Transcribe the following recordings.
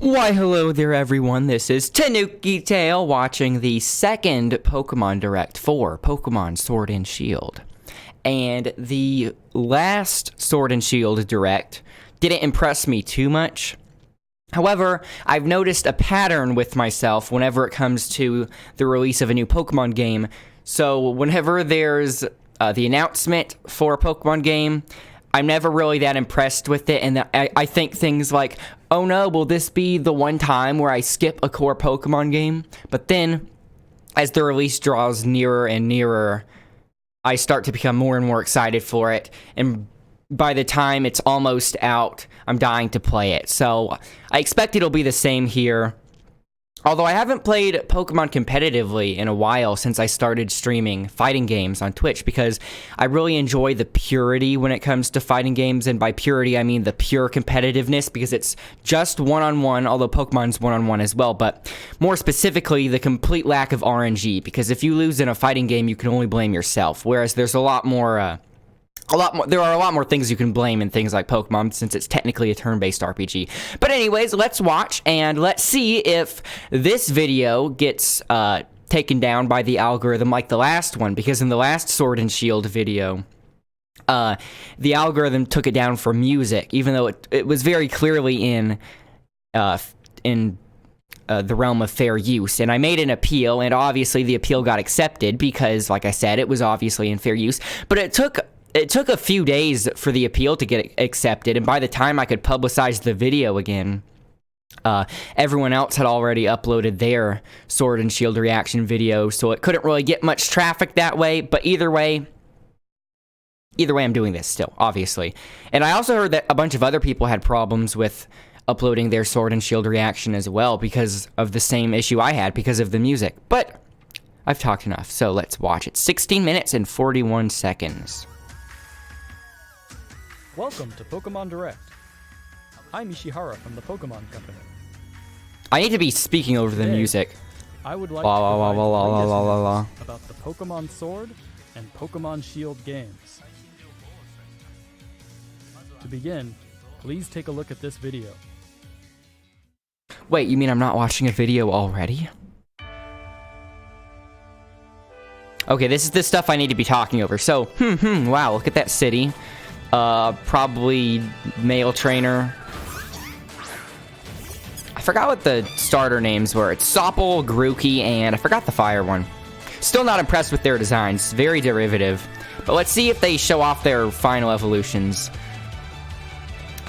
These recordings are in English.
Why, hello there, everyone. This is Tanuki Tail watching the second Pokemon Direct for Pokemon Sword and Shield. And the last Sword and Shield Direct didn't impress me too much. However, I've noticed a pattern with myself whenever it comes to the release of a new Pokemon game. So whenever there's the announcement for a Pokemon game, I'm never really that impressed with it, and I think things like, oh no, will this be the one time where I skip a core Pokemon game? But then, as the release draws nearer and nearer, I start to become more and more excited for it, and by the time it's almost out, I'm dying to play it. So, I expect it'll be the same here. Although I haven't played Pokemon competitively in a while since I started streaming fighting games on Twitch, because I really enjoy the purity when it comes to fighting games, and by purity I mean the pure competitiveness, because it's just one-on-one, although Pokemon's one-on-one as well, but more specifically the complete lack of RNG, because if you lose in a fighting game you can only blame yourself, whereas there's there are a lot more things you can blame in things like Pokemon, since it's technically a turn-based RPG. But anyways, let's watch, and let's see if this video gets taken down by the algorithm like the last one, because in the last Sword and Shield video, the algorithm took it down for music, even though it was very clearly in the realm of fair use. And I made an appeal, and obviously the appeal got accepted, because, like I said, it was obviously in fair use, but it took a few days for the appeal to get accepted, and by the time I could publicize the video again, everyone else had already uploaded their Sword and Shield reaction video, so it couldn't really get much traffic that way. But either way, I'm doing this still, obviously. And I also heard that a bunch of other people had problems with uploading their Sword and Shield reaction as well, because of the same issue I had, because of the music. But I've talked enough, so let's watch it. 16 minutes and 41 seconds. Welcome to Pokemon Direct. I'm Ishihara from the Pokemon Company. I need to be speaking over the music. I would like to provide news about the Pokemon Sword and Pokemon Shield games. To begin, please take a look at this video. Wait, you mean I'm not watching a video already? Okay, this is the stuff I need to be talking over. So, wow, look at that city. Probably male trainer. I forgot what the starter names were. It's Soppel, Grookey, and I forgot the fire one. Still not impressed with their designs. Very derivative. But let's see if they show off their final evolutions.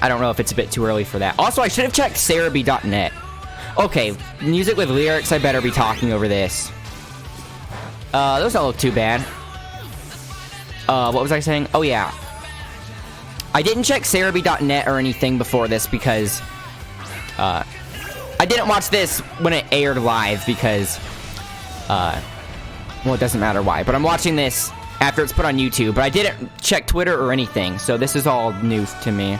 I don't know if it's a bit too early for that. Also, I should have checked Cerebi.net. Okay, music with lyrics, I better be talking over this. Those don't look too bad. What was I saying? Oh, yeah. I didn't check Cerebi.net or anything before this, because I didn't watch this when it aired live, because well, it doesn't matter why, but I'm watching this after it's put on YouTube. But I didn't check Twitter or anything, so this is all new to me.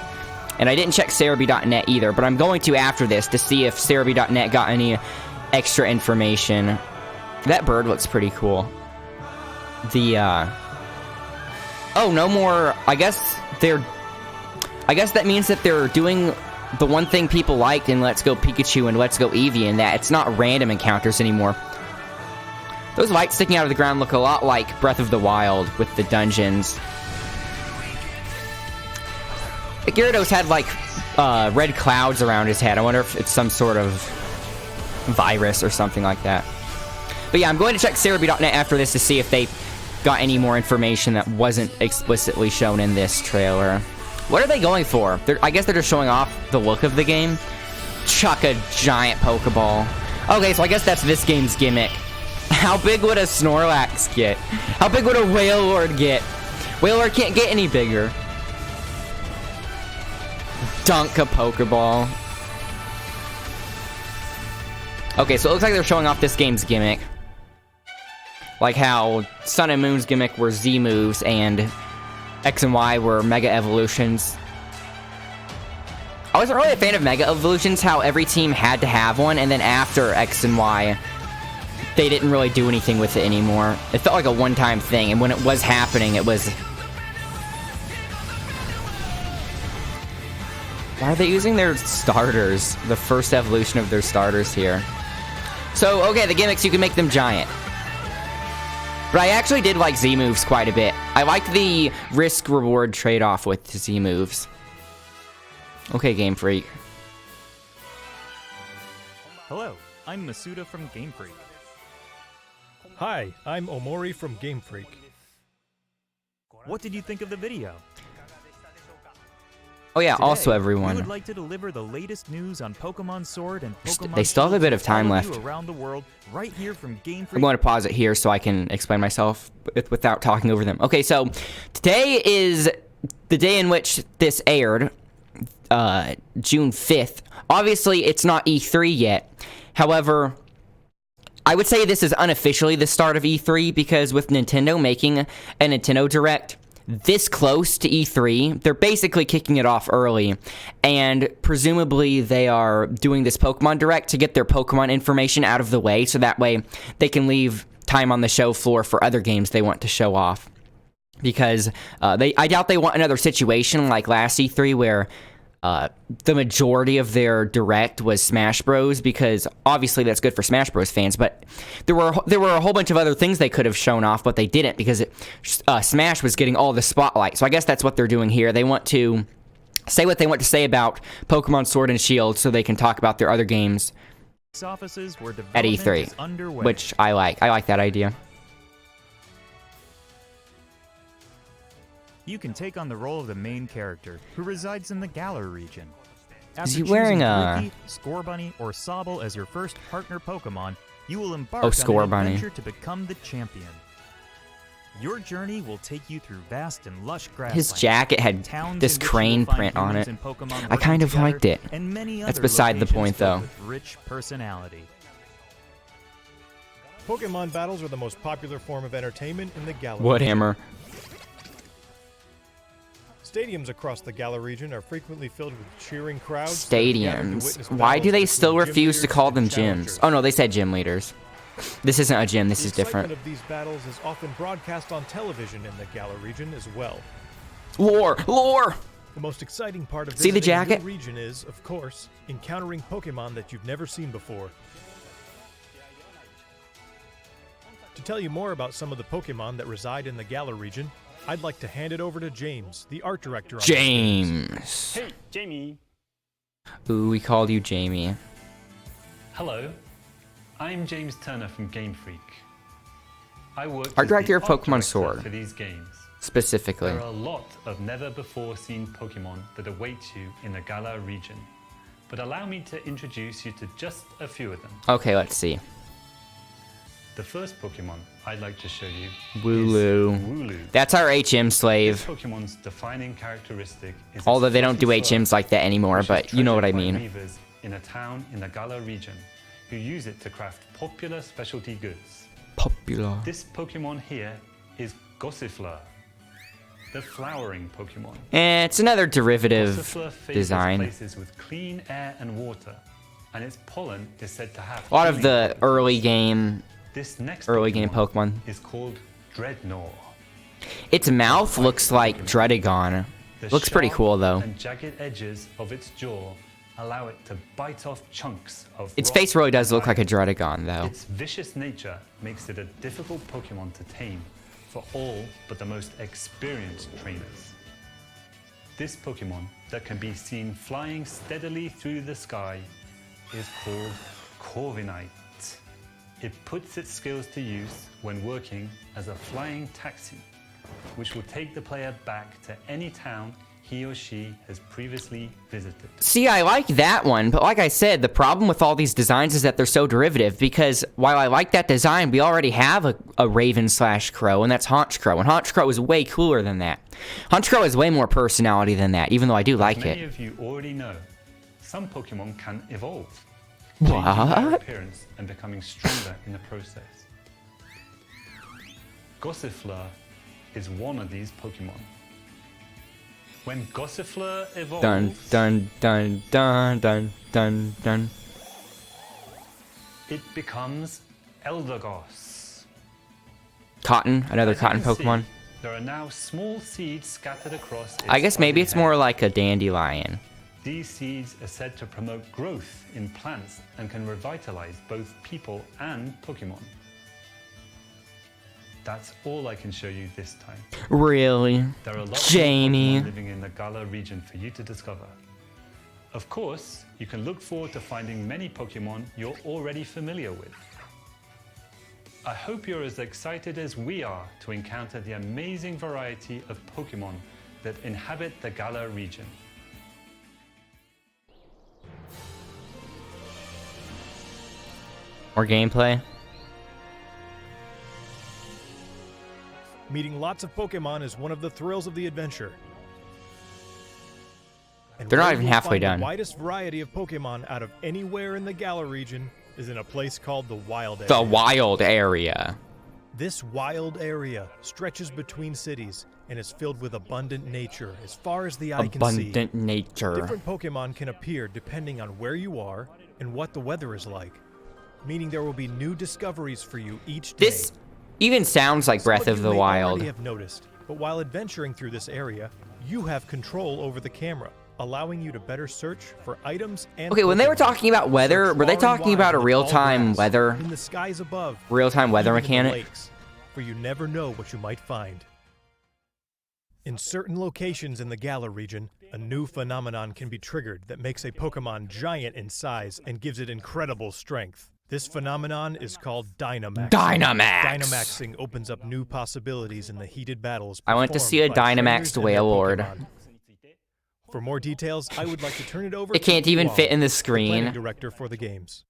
And I didn't check Cerebi.net either, but I'm going to after this to see if Cerebi.net got any extra information. That bird looks pretty cool. Oh, no more. I guess that means that they're doing the one thing people liked in Let's Go Pikachu and Let's Go Eevee, and that it's not random encounters anymore. Those lights sticking out of the ground look a lot like Breath of the Wild with the dungeons. Gyarados had, like, red clouds around his head. I wonder if it's some sort of virus or something like that. But yeah, I'm going to check Cerebi.net after this to see if they got any more information that wasn't explicitly shown in this trailer. What are they going for? I guess they're just showing off the look of the game. Chuck a giant Pokeball. Okay, so I guess that's this game's gimmick. How big would a Snorlax get? How big would a Wailord get? Wailord can't get any bigger. Dunk a Pokeball. Okay, so it looks like they're showing off this game's gimmick. Like how Sun and Moon's gimmick were Z moves and X and Y were Mega Evolutions. I wasn't really a fan of Mega Evolutions, how every team had to have one, and then after X and Y, they didn't really do anything with it anymore. It felt like a one-time thing, and when it was happening, it was Why are they using their starters? The first evolution of their starters here. So, okay, the gimmicks, you can make them giant. But I actually did like Z moves quite a bit. I liked the risk-reward trade-off with Z moves. Okay, Game Freak. Hello, I'm Masuda from Game Freak. Hi, I'm Omori from Game Freak. What did you think of the video? Oh yeah, Today, also we everyone. would like to deliver the latest news on Pokemon Sword and Pokemon They still have a Shield bit to of time all of you left. around the world, right here from Game Freak. I'm going to pause it here so I can explain myself without talking over them. Okay, so today is the day in which this aired, June 5th. Obviously, it's not E3 yet. However, I would say this is unofficially the start of E3 because with Nintendo making a Nintendo Direct this close to E3, they're basically kicking it off early, and presumably they are doing this Pokemon Direct to get their Pokemon information out of the way, so that way they can leave time on the show floor for other games they want to show off. Because I doubt they want another situation like last E3 where the majority of their Direct was Smash Bros, because obviously that's good for Smash Bros fans, but there were a whole bunch of other things they could have shown off, but they didn't because Smash was getting all the spotlight. So I guess that's what they're doing here. They want to say what they want to say about Pokemon Sword and Shield so they can talk about their other games Offices where at development E3, is underway. which I like. I like that idea. You can take on the role of the main character, who resides in the Galar region. Is he After wearing choosing a... Grookey, Scorbunny, or Sobble as your first partner Pokemon, you will embark Oh, on an Scorbunny. adventure to become the champion. Your journey will take you through vast and lush grasslands. His jacket had towns this in which you will crane find print on humans it. and Pokemon I working kind of together, liked it. and many That's other beside the locations point, filled though. with rich personality. Pokemon battles are the most popular form of entertainment in the Galar. Woodhammer. Stadiums across the Galar region are frequently filled with cheering crowds. that have gathered to Stadiums. witness Why do battles they between still gym refuse to leaders call and them challengers. gyms? Oh no, they said gym leaders. This isn't a gym, this The is different. excitement of these battles is often broadcast on television in the Galar region as well. Lore! Lore! The most exciting part of See the visiting a new jacket? region is, of course, encountering Pokemon that you've never seen before. To tell you more about some of the Pokemon that reside in the Galar region, I'd like to hand it over to James, the art director on these games. James. Hey, Jamie. Ooh, we called you Jamie. Hello. I'm James Turner from Game Freak. I work Art as director the of art Pokemon director Sword. for these games. Specifically. There are a lot of never-before-seen Pokemon that await you in the Galar region, but allow me to introduce you to just a few of them. Okay, let's see. The first Pokemon I'd like to show you Wooloo. is Wooloo. That's our HM This slave. Pokemon's defining characteristic is its Although they don't do fluffy fur, HMs like that anymore, which is but you know what I treasured by mean. weavers in a town in the Galar region who use it to craft popular specialty goods. Popular. This Pokemon here is Gossifleur, the flowering Pokemon. It's another derivative Gossifleur favors design. places with clean air and water, and its pollen is said to have A lot of healing the properties. early game This next Pokemon. is called Dreadnought. Its mouth looks like Dredagon. The Looks pretty sharp cool though. and jagged edges of its jaw allow it to bite off chunks of Its rock face really does and look like a iron. Dredagon though. Its vicious nature makes it a difficult Pokemon to tame for all but the most experienced trainers. This Pokemon that can be seen flying steadily through the sky is called Corviknight. It puts its skills to use when working as a flying taxi, which will take the player back to any town he or she has previously visited. See, I like that one, but like I said, the problem with all these designs is that they're so derivative, because while I like that design, we already have a Raven / Crow, and that's Haunch Crow, and Haunch Crow is way cooler than that. Haunch Crow has way more personality than that, even though I do like Many it. of you already know, some Pokemon can evolve, What? changing their appearance and becoming stronger in the process. Gossifleur is one of these Pokemon. When Gossifleur evolves, Dun dun dun dun dun dun dun. it becomes Eldegoss. Cotton, another As you cotton can see, Pokemon. there are now small seeds scattered across its I guess maybe fuzzy it's more head. like a dandelion. These seeds are said to promote growth in plants and can revitalize both people and Pokemon. That's all I can show you this time. Really? There are lots Jamie. of Pokemon living in the Galar region for you to discover. Of course, you can look forward to finding many Pokemon you're already familiar with. I hope you're as excited as we are to encounter the amazing variety of Pokemon that inhabit the Galar region. More gameplay. Meeting lots of Pokemon is one of the thrills of the adventure. And They're not where even you'll halfway find done. The widest variety of Pokemon out of anywhere in the Galar region is in a place called the Wild Area. The wild area. This wild area stretches between cities and is filled with abundant nature as far as the eye can see. Abundant nature. Different Pokemon can appear depending on where you are and what the weather is like, meaning there will be new discoveries for you each day. This even sounds like Breath of the You Wild. already have noticed, but while adventuring through this area, you have control over the camera, allowing you to better search for items and Okay, when they were Pokemon. talking about weather, Search were they far and talking wide about a in the real-time tall grass, weather? in the skies above, Real-time weather even in the mechanic? lakes, for you never know what you might find. In certain locations in the Galar region, a new phenomenon can be triggered that makes a Pokemon giant in size and gives it incredible strength. This phenomenon is called Dynamax. Dynamax! Dynamaxing opens up new possibilities in the heated battles. I went to see a performed by Dynamaxed trainers and their Wailord. Pokemon. For more details, I would like to turn it over It can't to even Yuan, fit in the the screen. planning director for the games.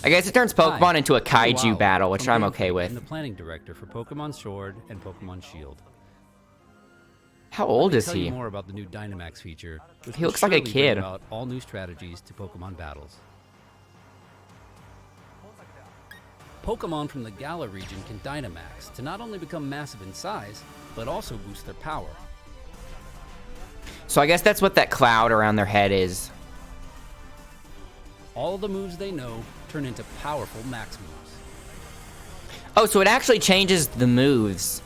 I guess it turns Pokemon Hi, into a I'm kaiju Wow battle, which from I'm Game okay Freak with. and the planning director for Pokemon Sword and Pokemon Shield. How old Let me is tell you he? more about the new Dynamax feature, which He will looks like a surely bring kid. about all new strategies to Pokemon battles. Pokemon from the Galar region can Dynamax to not only become massive in size, but also boost their power. So I guess that's what that cloud around their head is. All the moves they know turn into powerful max moves. Oh, so it actually changes the moves.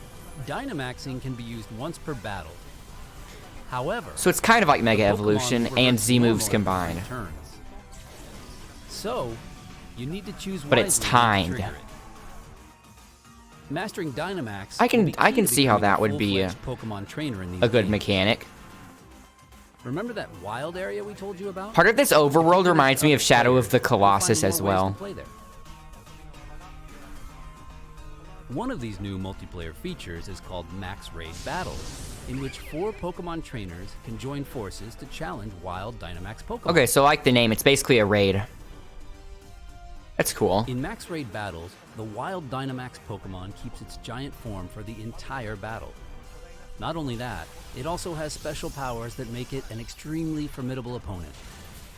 Dynamaxing can be used once per battle. However, So it's kind of like Mega the Pokemon Evolution revert and Z moves normal combined. every few turns. So, you need to choose But it's wisely when to timed. trigger it. Mastering Dynamax I can- will be I key can to see how becoming that would be full-fledged Pokemon trainer in these A good games. mechanic. Remember that wild area we told you about? Part of this overworld reminds me of Shadow of the You'll find Colossus more as ways to well. play there. One of these new multiplayer features is called Max Raid Battles, in which 4 Pokemon trainers can join forces to challenge wild Dynamax Pokemon. Okay, so like the name, it's basically a raid. That's cool. In Max Raid Battles, the wild Dynamax Pokemon keeps its giant form for the entire battle. Not only that, it also has special powers that make it an extremely formidable opponent.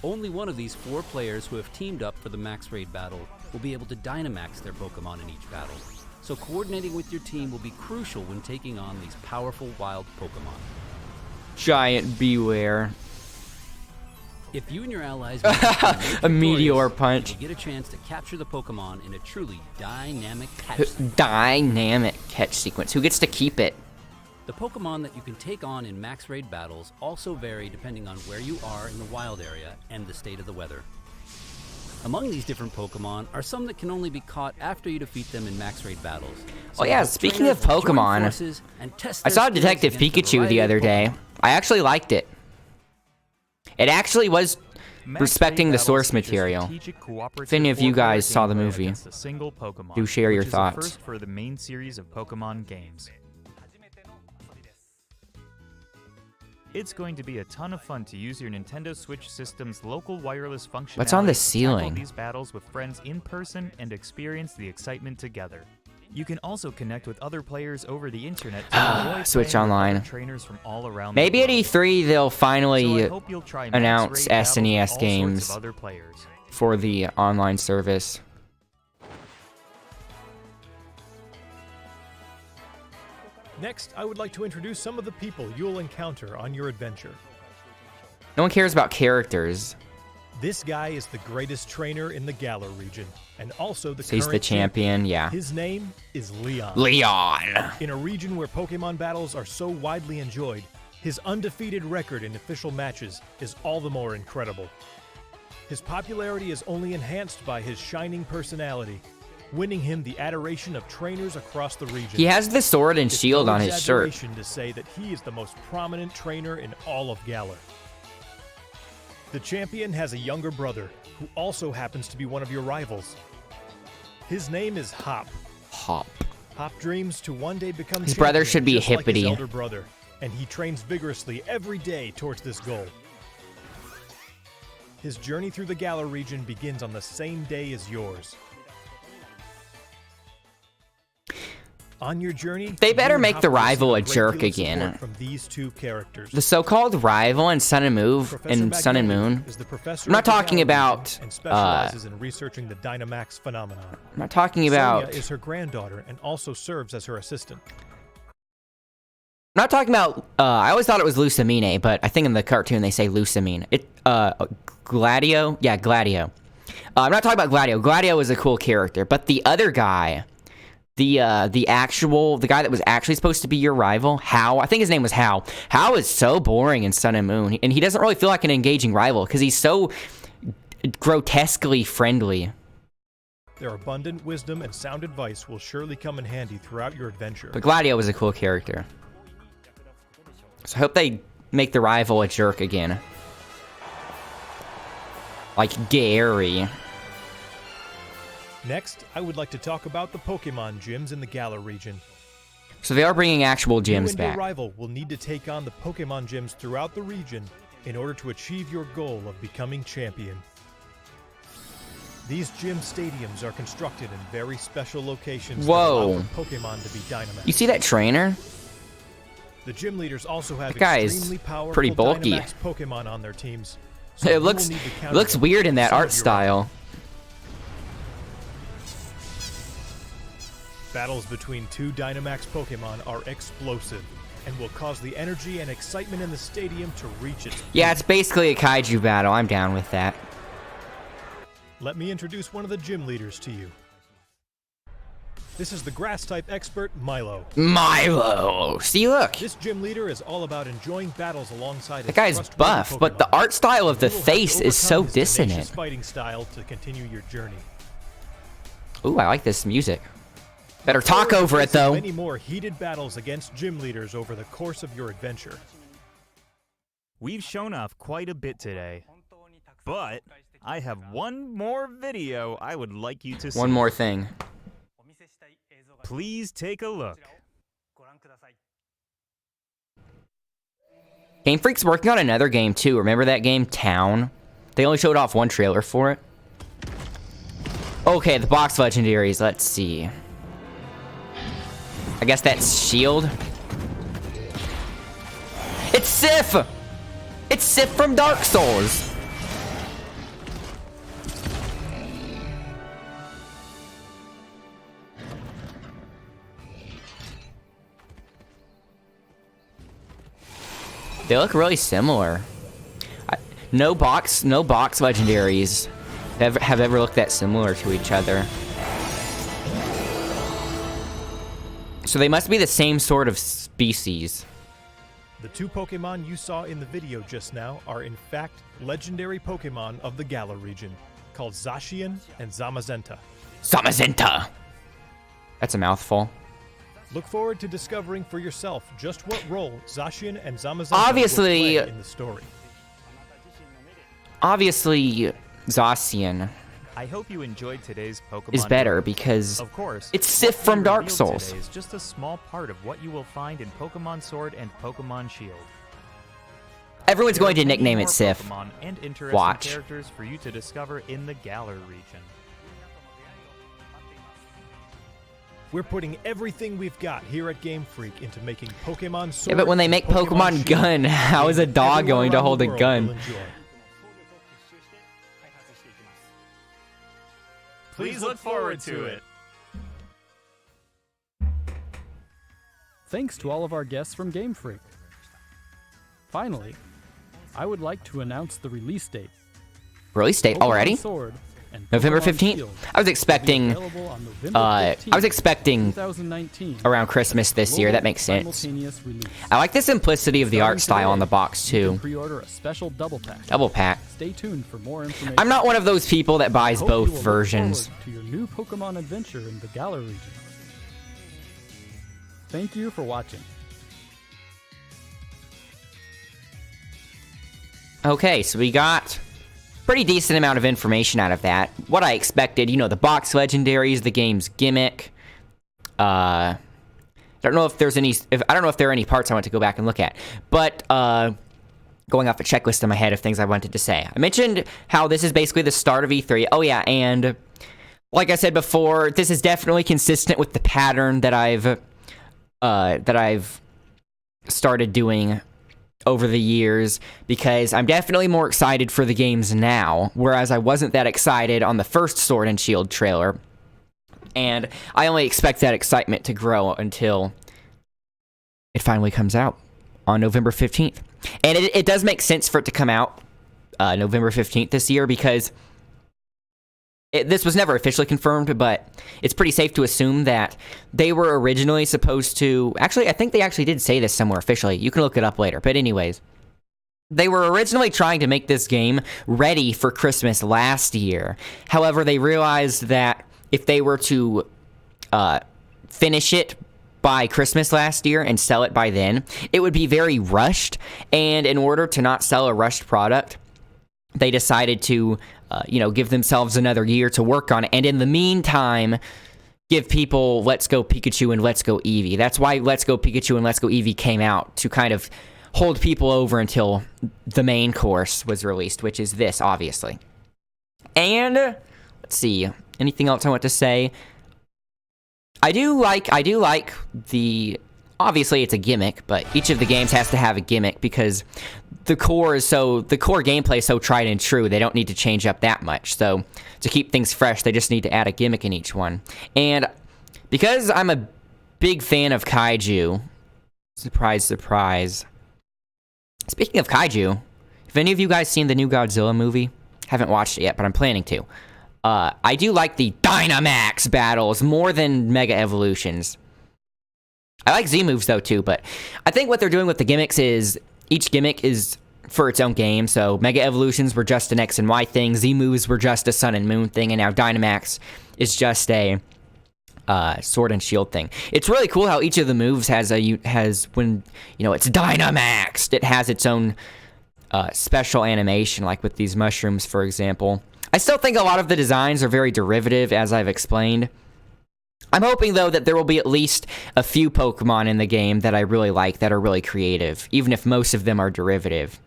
Only one of these 4 players who have teamed up for the Max Raid Battle will be able to Dynamax their Pokemon in each battle. So coordinating with your team will be crucial when taking on these powerful wild Pokemon. Giant beware. If you and your allies make it A meteor victorious, punch. you'll get a chance to capture the Pokemon in a truly dynamic catch sequence. Dynamic catch sequence. Who gets to keep it? The Pokemon that you can take on in Max Raid battles also vary depending on where you are in the wild area and the state of the weather. Among these different Pokemon are some that can only be caught after you defeat them in Max Raid battles. Oh yeah, both speaking of trainers will join Pokemon, forces and test I their saw skills Detective against a Pikachu variety the of other day. Pokemon. I actually liked it. It actually was Max respecting Raid the Battles source features material. strategic cooperative If any of you four-player guys saw the gameplay movie, against a single Pokemon, do share your which is a thoughts. first for the main series of Pokemon games. It's going to be a ton of fun to use your Nintendo Switch system's local wireless functionality What's on the to tackle ceiling? these battles with friends in person and experience the excitement together. You can also connect with other players over the internet to enjoy Switch playing with Online. other trainers from all around Maybe the at world. E3 they'll So I finally hope you'll try Max announce Raid battles with SNES all sorts games of other players. for the online service. Next, I would like to introduce some of the people you'll encounter on your adventure. No one cares about characters. This guy is the greatest trainer in the Galar region, and also the So he's current the champion, yeah. His name is Leon. Leon! In a region where Pokemon battles are so widely enjoyed, his undefeated record in official matches is all the more incredible. His popularity is only enhanced by his shining personality, winning him the adoration of trainers across the region. He has the sword and It's shield no on his shirt. exaggeration to say that he is the most prominent trainer in all of Galar. The champion has a younger brother, who also happens to be one of your rivals. His name is Hop. Hop. Hop dreams to one day become His brother champion, should be just like his Hippity. elder brother, and he trains vigorously every day towards this goal. His journey through the Galar region begins on the same day as yours. On your journey, They better you and make Hop the will receive rival a great jerk deal of again. support from these two characters. The so-called rival in Sun and Moon Professor Sun and Magnetti Moon. is the professor I'm not of the talking Galar about, region and specializes in researching the Dynamax phenomenon. I'm not talking about. Sonia is her granddaughter and also serves as her assistant. I'm not talking about. I always thought it was Lucamine, but I think in the cartoon they say Lucamine. Gladio. Yeah, Gladio. I'm not talking about Gladio. Gladio is a cool character, but the other guy, the guy that was actually supposed to be your rival, Hao. I think his name was Hao. Hao is so boring in Sun and Moon, and he doesn't really feel like an engaging rival because he's so grotesquely friendly. Their abundant wisdom and sound advice will surely come in handy throughout your adventure. But Gladio was a cool character. So I hope they make the rival a jerk again. Like Gary. Next, I would like to talk about the Pokemon gyms in the Galar region. So they are bringing actual You gyms and your back. rival will need to take on the Pokemon gyms throughout the region in order to achieve your goal of becoming champion. These gym stadiums are constructed in very special locations Whoa. that allow for Pokemon to be Dynamax. You see that trainer? The gym leaders also have That guy is extremely powerful pretty bulky. Dynamax Pokemon on their teams. So It you will looks need to counter looks them weird with in that some art of your own. style. Battles between two Dynamax Pokemon are explosive and will cause the energy and excitement in the stadium to reach its Yeah, peak. it's basically a kaiju battle. I'm down with that. Let me introduce one of the gym leaders to you. This is the grass-type expert, Milo. Milo. See, look. This gym leader is all about enjoying battles alongside The his guy's trustworthy buff, but the Pokemon. art style of the You will have to face is so overcome his tenacious dissonant. fighting style to continue your journey. Ooh, I like this music. Better talk Forward to over it, facing though. Many more heated battles against gym leaders over the course of your adventure. We've shown off quite a bit today, but I have one more video I would like you to see. One more thing. Please take a look. Game Freak's working on another game, too. Remember that game, Town? They only showed off one trailer for it. Okay, the box legendaries. Let's see. I guess that's Shield. It's Sif! It's Sif from Dark Souls. They look really similar. No box legendaries have ever looked that similar to each other. So they must be the same sort of species. The two Pokemon you saw in the video just now are in fact legendary Pokemon of the Galar region, called Zacian and Zamazenta. Zamazenta! That's a mouthful. Look forward to discovering for yourself just what role Zacian and Zamazenta Obviously- will play in the story. Obviously, Zacian I hope you enjoyed today's Pokemon. is better Direct. because Of course, it's Sif what from we Dark revealed Souls. today is just a small part of what you will find in Pokemon Sword and Pokemon Shield. everyone's There going are to many nickname more it Sif. Pokemon and interesting Watch. characters for you to discover in the Galar region. We're putting everything we've got here at Game Freak into making Pokemon Sword. Yeah, but when they and make Pokemon Shield Gun, how is a games dog everyone going to around hold the a world gun? will enjoy. Please look forward to it. Thanks to all of our guests from Game Freak. Finally, I would like to announce the release date. Release date already? Sword and November Pokemon 15th? Shield I was will be expecting available on November 15th, I was expecting 2019, around Christmas this year. That makes sense. simultaneous release. I like the simplicity of the art Starting style on the today, box You can too. pre-order a special double pack. Double pack. Stay tuned for more information. I'm not one of those people that buys Hope you both will look versions. forward to your new Pokemon adventure in the Galar region. Thank you for watching. Okay, so we got pretty decent amount of information out of that. What I expected, you know, the box legendaries, the game's gimmick. I don't know if there's any. I don't know if there are any parts I want to go back and look at. But going off a checklist in my head of things I wanted to say. I mentioned how this is basically the start of E3. Oh yeah, and like I said before, this is definitely consistent with the pattern that I've started doing over the years, because I'm definitely more excited for the games now, whereas I wasn't that excited on the first Sword and Shield trailer. And I only expect that excitement to grow until it finally comes out on November 15th. And it does make sense for it to come out November 15th this year, because this was never officially confirmed, but it's pretty safe to assume that they were originally supposed to... Actually, I think they actually did say this somewhere officially. You can look it up later. But anyways, they were originally trying to make this game ready for Christmas last year. However, they realized that if they were to finish it by Christmas last year and sell it by then, it would be very rushed. And in order to not sell a rushed product, they decided to, give themselves another year to work on it. And in the meantime, give people Let's Go Pikachu and Let's Go Eevee. That's why Let's Go Pikachu and Let's Go Eevee came out, to kind of hold people over until the main course was released, which is this, obviously. And, let's see, anything else I want to say? I do like the... Obviously, it's a gimmick, but each of the games has to have a gimmick, because the core gameplay is so tried and true. They don't need to change up that much. So to keep things fresh, they just need to add a gimmick in each one. And because I'm a big fan of kaiju, surprise, surprise. Speaking of kaiju, have any of you guys seen the new Godzilla movie? Haven't watched it yet, but I'm planning to. I do like the Dynamax battles more than Mega Evolutions. I like Z-moves, though, too, but I think what they're doing with the gimmicks is each gimmick is for its own game. So Mega Evolutions were just an X and Y thing, Z-moves were just a Sun and Moon thing, and now Dynamax is just a Sword and Shield thing. It's really cool how each of the moves has when, it's Dynamaxed, it has its own special animation, like with these mushrooms, for example. I still think a lot of the designs are very derivative, as I've explained. I'm hoping, though, that there will be at least a few Pokemon in the game that I really like, that are really creative, even if most of them are derivative.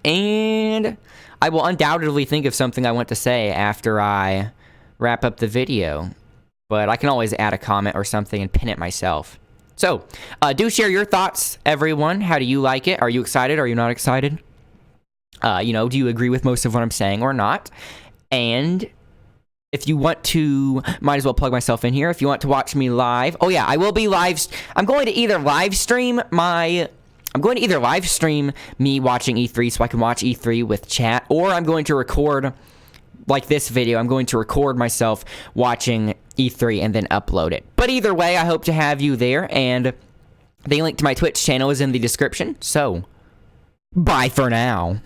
And I will undoubtedly think of something I want to say after I wrap up the video, but I can always add a comment or something and pin it myself. So, do share your thoughts, everyone. How do you like it? Are you excited? Are you not excited? Do you agree with most of what I'm saying or not? And if you want to, might as well plug myself in here. If you want to watch me live, oh yeah, I will be live. I'm going to either live stream me watching E3 so I can watch E3 with chat, or I'm going to record, like this video, I'm going to record myself watching E3 and then upload it. But either way, I hope to have you there, and the link to my Twitch channel is in the description, so bye for now.